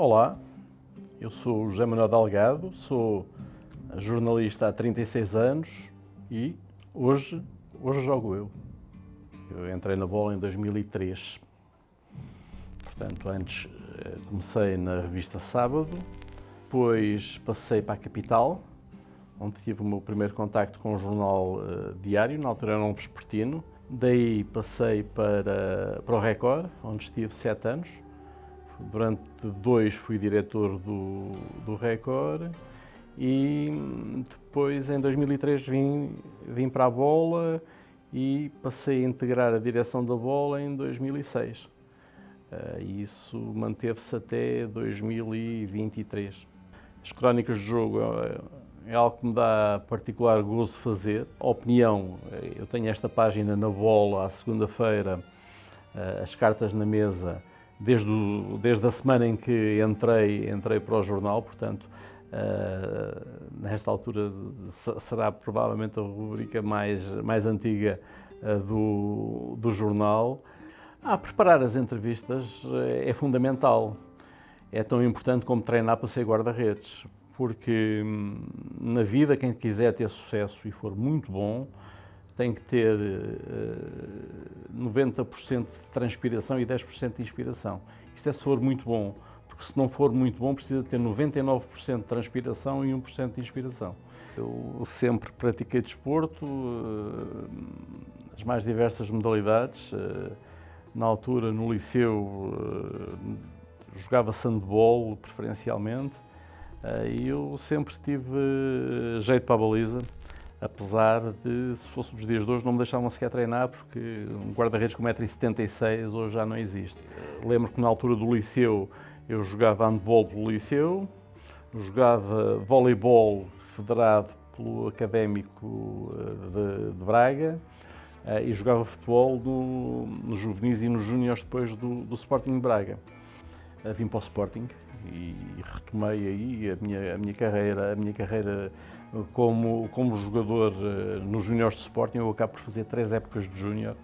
Olá, eu sou o José Manuel Delgado, sou jornalista há 36 anos e hoje jogo eu. Eu entrei na bola em 2003. Portanto, antes comecei na revista Sábado, depois passei para a Capital, onde tive o meu primeiro contacto com o jornal diário, na altura era um vespertino. Daí passei para o Record, onde estive 7 anos. Durante 2 fui diretor do Record e depois, em 2003, vim para a Bola e passei a integrar a direção da Bola em 2006. E isso manteve-se até 2023. As crónicas de jogo é algo que me dá particular gozo fazer. A opinião, eu tenho esta página na Bola, à segunda-feira, as cartas na mesa, desde a semana em que entrei para o jornal, portanto, nesta altura será provavelmente a rubrica mais antiga do jornal. Preparar as entrevistas é fundamental. É tão importante como treinar para ser guarda-redes, porque na vida quem quiser ter sucesso e for muito bom, tem que ter 90% de transpiração e 10% de inspiração. Isto é se for muito bom, porque se não for muito bom precisa ter 99% de transpiração e 1% de inspiração. Eu sempre pratiquei desporto, as mais diversas modalidades. Na altura, no liceu, jogava handball preferencialmente e eu sempre tive jeito para a baliza. Apesar de, se fosse nos dias de hoje, não me deixavam sequer treinar, porque um guarda-redes com 1,76 m hoje já não existe. Lembro que na altura do liceu eu jogava handball pelo liceu, jogava voleibol federado pelo Académico de Braga e jogava futebol nos juvenis e nos júniores depois do Sporting de Braga. Vim para o Sporting e retomei aí a minha carreira como jogador nos júniores de Sporting. Eu acabo por fazer 3 épocas de júnior.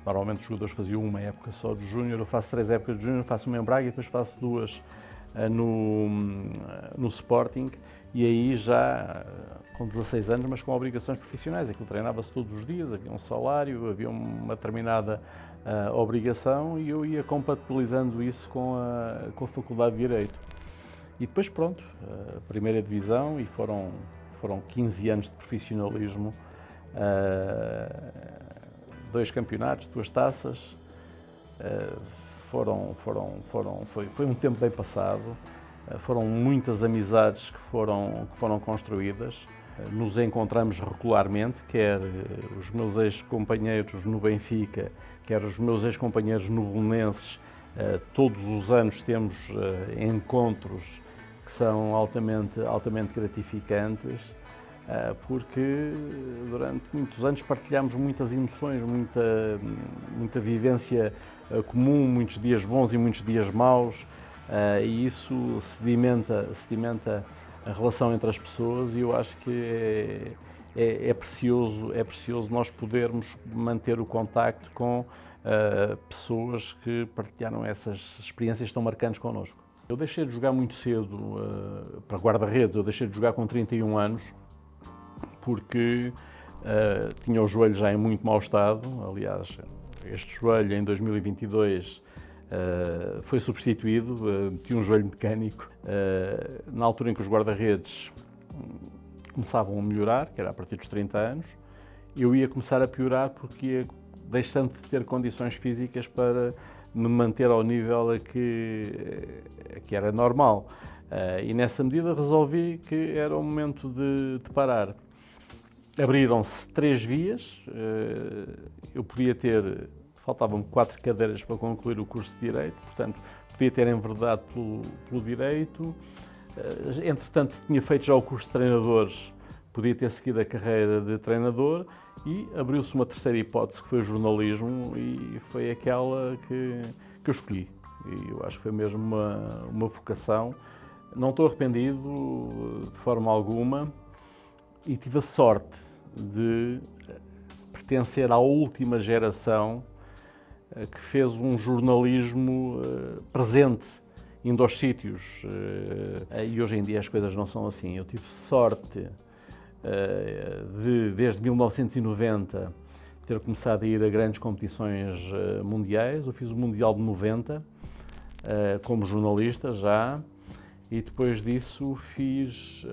Normalmente os jogadores faziam uma época só de júnior. Eu faço 3 épocas de júnior, faço uma em Braga e depois faço 2 no Sporting. E aí já com 16 anos, mas com obrigações profissionais. Aquilo treinava-se todos os dias, havia um salário, havia uma determinada obrigação e eu ia compatibilizando isso com a Faculdade de Direito. E depois pronto, a primeira divisão, e foram 15 anos de profissionalismo, 2 campeonatos, 2 taças. Foi um tempo bem passado, foram muitas amizades que foram construídas. Nos encontramos regularmente, quer os meus ex-companheiros no Benfica, quer os meus ex-companheiros no Belenenses. Todos os anos temos encontros que são altamente gratificantes, porque durante muitos anos partilhamos muitas emoções, muita vivência comum, muitos dias bons e muitos dias maus, e isso sedimenta a relação entre as pessoas, e eu acho que é precioso nós podermos manter o contacto com pessoas que partilharam essas experiências tão marcantes connosco. Eu deixei de jogar muito cedo para guarda-redes, eu deixei de jogar com 31 anos, porque tinha o joelho já em muito mau estado. Aliás, este joelho em 2022 foi substituído, tinha um joelho mecânico. Na altura em que os guarda-redes começavam a melhorar, que era a partir dos 30 anos, eu ia começar a piorar porque ia deixando de ter condições físicas para me manter ao nível a que era normal. E nessa medida resolvi que era o momento de parar. Abriram-se 3 vias, eu podia ter, faltavam 4 cadeiras para concluir o curso de Direito, portanto podia ter enverdado pelo Direito. Entretanto tinha feito já o curso de treinadores, podia ter seguido a carreira de treinador, e abriu-se uma terceira hipótese, que foi o jornalismo, e foi aquela que eu escolhi. E eu acho que foi mesmo uma vocação. Não estou arrependido de forma alguma, e tive a sorte de pertencer à última geração que fez um jornalismo presente indo aos sítios, e hoje em dia as coisas não são assim. Eu tive sorte de, desde 1990, ter começado a ir a grandes competições mundiais. Eu fiz o Mundial de 90 como jornalista já, e depois disso fiz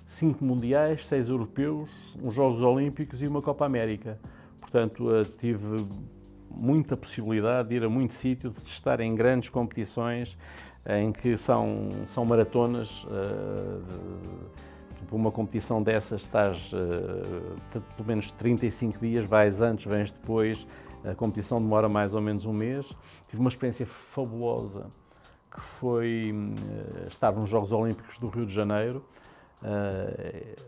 5 mundiais, 6 europeus, uns Jogos Olímpicos e uma Copa América. Portanto, tive muita possibilidade de ir a muito sítio, de estar em grandes competições em que são maratonas. Uma competição dessas estás pelo menos 35 dias, vais antes, vens depois, a competição demora mais ou menos um mês. Tive uma experiência fabulosa, que foi estar nos Jogos Olímpicos do Rio de Janeiro,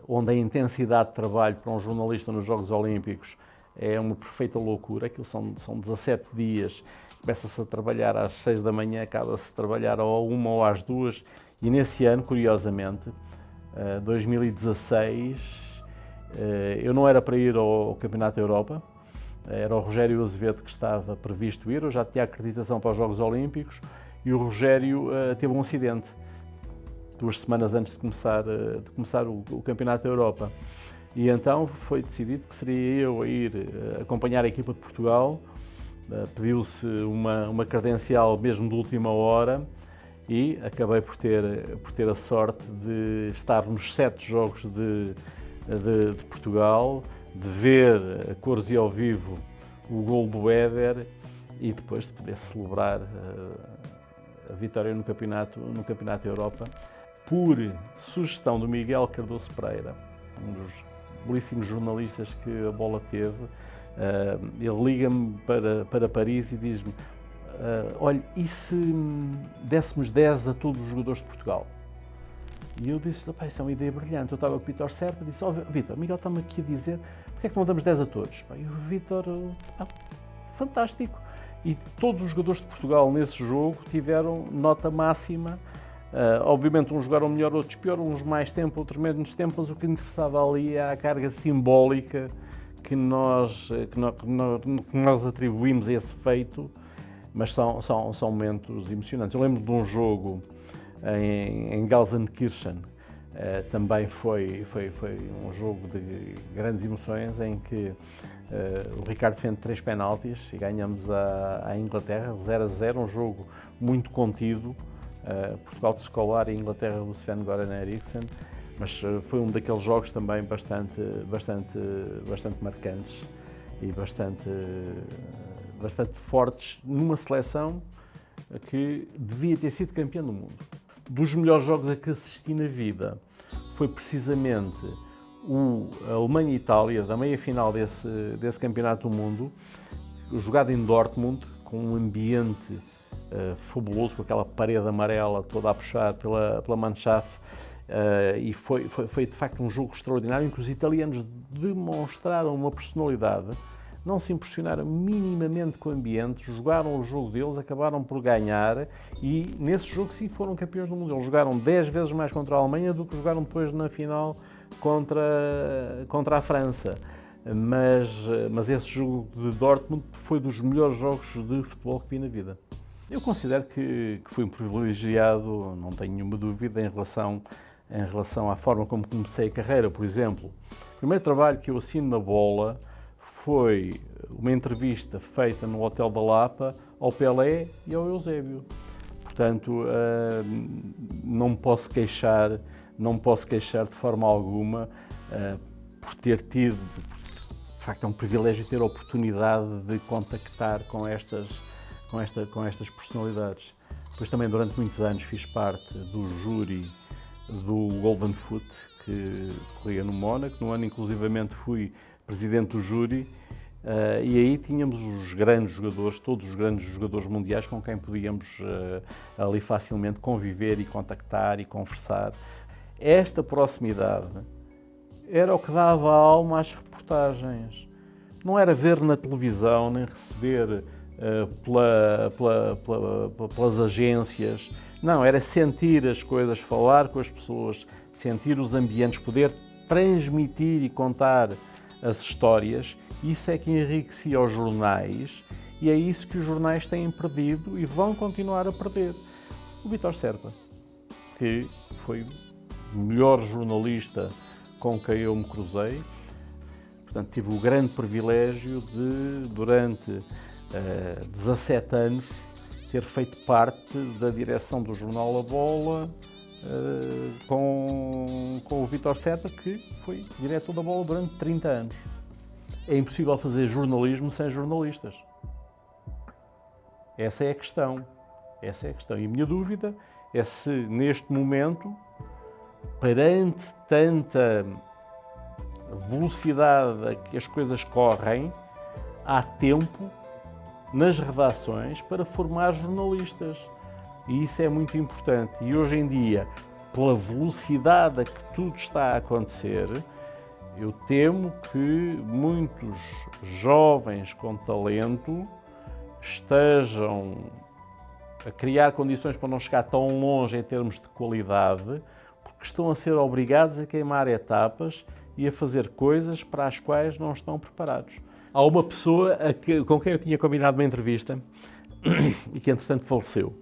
onde a intensidade de trabalho para um jornalista nos Jogos Olímpicos é uma perfeita loucura. Aquilo são 17 dias, começa-se a trabalhar às 6 da manhã, acaba-se a trabalhar ou 1 ou às 2, e nesse ano, curiosamente, 2016, eu não era para ir ao Campeonato da Europa, era o Rogério Azevedo que estava previsto ir, eu já tinha acreditação para os Jogos Olímpicos, e o Rogério teve um acidente 2 semanas antes de começar o Campeonato da Europa. E então foi decidido que seria eu a ir acompanhar a equipa de Portugal. Pediu-se uma credencial mesmo de última hora, e acabei por ter a sorte de estar nos 7 jogos de Portugal, de ver a cores e ao vivo o gol do Éder, e depois de poder celebrar a vitória no Campeonato da Europa, por sugestão do Miguel Cardoso Pereira, um dos belíssimos jornalistas que a bola teve. Ele liga-me para Paris e diz-me: olha, e se dessemos 10 a todos os jogadores de Portugal? E eu disse: isso é uma ideia brilhante. Eu estava com o Vítor Serpa e disse: Vítor, Miguel está-me aqui a dizer, porque é que não damos 10 a todos? E o Vítor: fantástico. E todos os jogadores de Portugal nesse jogo tiveram nota máxima. Obviamente uns jogaram melhor, outros pior, uns mais tempo, outros menos tempo, mas o que interessava ali é a carga simbólica que nós atribuímos a esse feito. Mas são momentos emocionantes. Eu lembro de um jogo em Gelsenkirchen, também foi um jogo de grandes emoções, em que o Ricardo defende 3 penaltis e ganhamos a Inglaterra 0-0, um jogo muito contido. Portugal de Escolar e Inglaterra do Sven-Göran Eriksson, mas foi um daqueles jogos também bastante marcantes e bastante fortes, numa seleção que devia ter sido campeã do mundo. Dos melhores jogos a que assisti na vida foi precisamente o Alemanha-Itália, da meia-final desse campeonato do mundo, jogado em Dortmund, com um ambiente fabuloso, com aquela parede amarela toda a puxar pela Mannschaft, e foi de facto um jogo extraordinário, em que os italianos demonstraram uma personalidade, não se impressionaram minimamente com o ambiente, jogaram o jogo deles, acabaram por ganhar, e nesse jogo sim foram campeões do mundo. Eles jogaram 10 vezes mais contra a Alemanha do que jogaram depois na final contra a França. Mas esse jogo de Dortmund foi dos melhores jogos de futebol que vi na vida. Eu considero que fui um privilegiado, não tenho nenhuma dúvida, em relação à forma como comecei a carreira. Por exemplo, o primeiro trabalho que eu assino na bola foi uma entrevista feita no Hotel da Lapa ao Pelé e ao Eusébio. Portanto, não me posso queixar de forma alguma por ter tido, de facto é um privilégio ter a oportunidade de contactar com estas personalidades. Depois também durante muitos anos fiz parte do júri do Golden Foot, que decorria no Mónaco. No ano inclusivamente fui presidente do júri, e aí tínhamos os grandes jogadores, todos os grandes jogadores mundiais com quem podíamos ali facilmente conviver e contactar e conversar. Esta proximidade era o que dava alma às reportagens. Não era ver na televisão, nem receber pelas agências. Não, era sentir as coisas, falar com as pessoas, sentir os ambientes, poder transmitir e contar as histórias. Isso é que enriquecia os jornais, e é isso que os jornais têm perdido e vão continuar a perder. O Vítor Serpa, que foi o melhor jornalista com quem eu me cruzei. Portanto, tive o grande privilégio de, durante 17 anos, ter feito parte da direção do jornal A Bola com o Vítor Serpa, que foi diretor da Bola durante 30 anos. É impossível fazer jornalismo sem jornalistas. Essa é a questão. Essa é a questão. E a minha dúvida é se, neste momento, perante tanta velocidade a que as coisas correm, há tempo nas redações para formar jornalistas. E isso é muito importante. E hoje em dia, pela velocidade a que tudo está a acontecer, eu temo que muitos jovens com talento estejam a criar condições para não chegar tão longe em termos de qualidade, porque estão a ser obrigados a queimar etapas e a fazer coisas para as quais não estão preparados. Há uma pessoa com quem eu tinha combinado uma entrevista e que, entretanto, faleceu.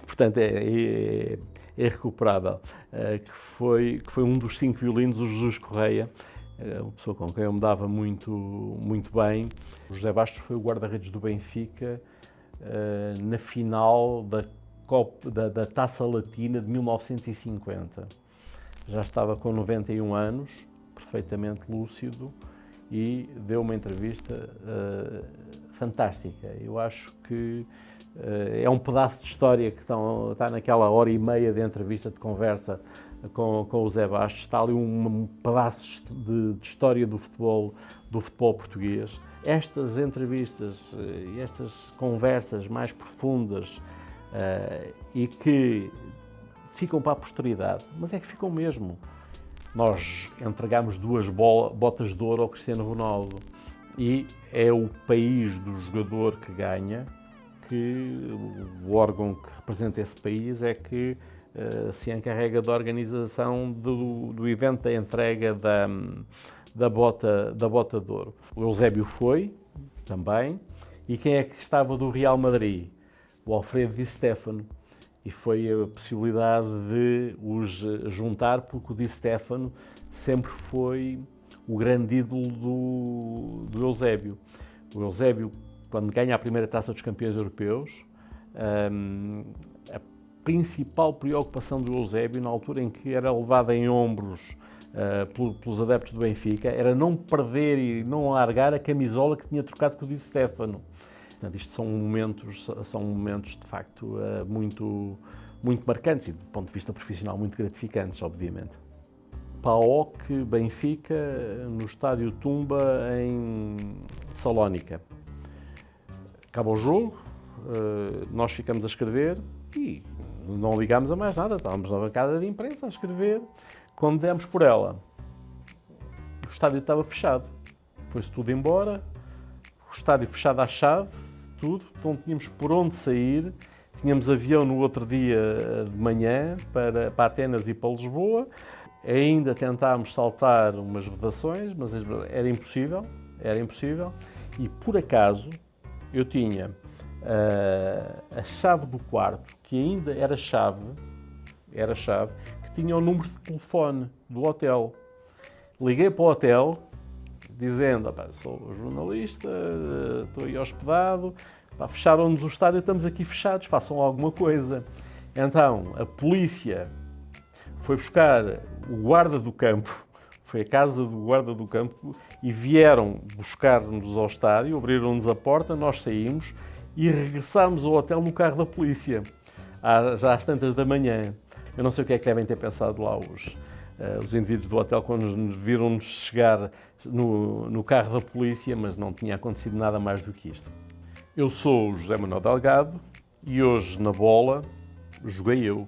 Portanto, é recuperável. Que foi um dos 5 violinos, o Jesus Correia, uma pessoa com quem eu me dava muito bem. O José Bastos foi o guarda-redes do Benfica na final da Taça Latina de 1950. Já estava com 91 anos, perfeitamente lúcido, e deu uma entrevista fantástica. Eu acho que é um pedaço de história que está naquela hora e meia de entrevista, de conversa com o Zé Bastos. Está ali um pedaço de história do futebol português. Estas entrevistas e estas conversas mais profundas e que ficam para a posteridade, mas é que ficam mesmo. Nós entregámos 2 botas de ouro ao Cristiano Ronaldo e é o país do jogador que ganha, que o órgão que representa esse país é que se encarrega da organização do evento da entrega da bota de ouro. O Eusébio foi, também, e quem é que estava do Real Madrid? O Alfredo Di Stéfano. E foi a possibilidade de os juntar, porque o Di Stéfano sempre foi o grande ídolo do Eusébio. O Eusébio, quando ganha a primeira Taça dos Campeões Europeus, a principal preocupação do Eusébio, na altura em que era levado em ombros pelos adeptos do Benfica, era não perder e não largar a camisola que tinha trocado com o Di Stéfano. Portanto, isto são momentos de facto muito marcantes e, do ponto de vista profissional, muito gratificantes, obviamente. PAOK Benfica no estádio Tumba, em Salónica. Acaba o jogo, nós ficamos a escrever e não ligámos a mais nada, estávamos na bancada de imprensa a escrever. Quando demos por ela, o estádio estava fechado, foi-se tudo embora, o estádio fechado à chave, tudo, não tínhamos por onde sair, tínhamos avião no outro dia de manhã para Atenas e para Lisboa, ainda tentámos saltar umas vedações, mas era impossível, e por acaso eu tinha a chave do quarto, que ainda era chave, que tinha o número de telefone do hotel. Liguei para o hotel, dizendo, sou jornalista, estou aí hospedado, fecharam-nos o estádio, estamos aqui fechados, façam alguma coisa. Então, a polícia foi buscar o guarda do campo, foi a casa do guarda do campo, e vieram buscar-nos ao estádio, abriram-nos a porta, nós saímos e regressámos ao hotel no carro da polícia, já às tantas da manhã. Eu não sei o que é que devem ter pensado lá os indivíduos do hotel quando viram-nos chegar no carro da polícia, mas não tinha acontecido nada mais do que isto. Eu sou o José Manuel Delgado e hoje na bola joguei eu.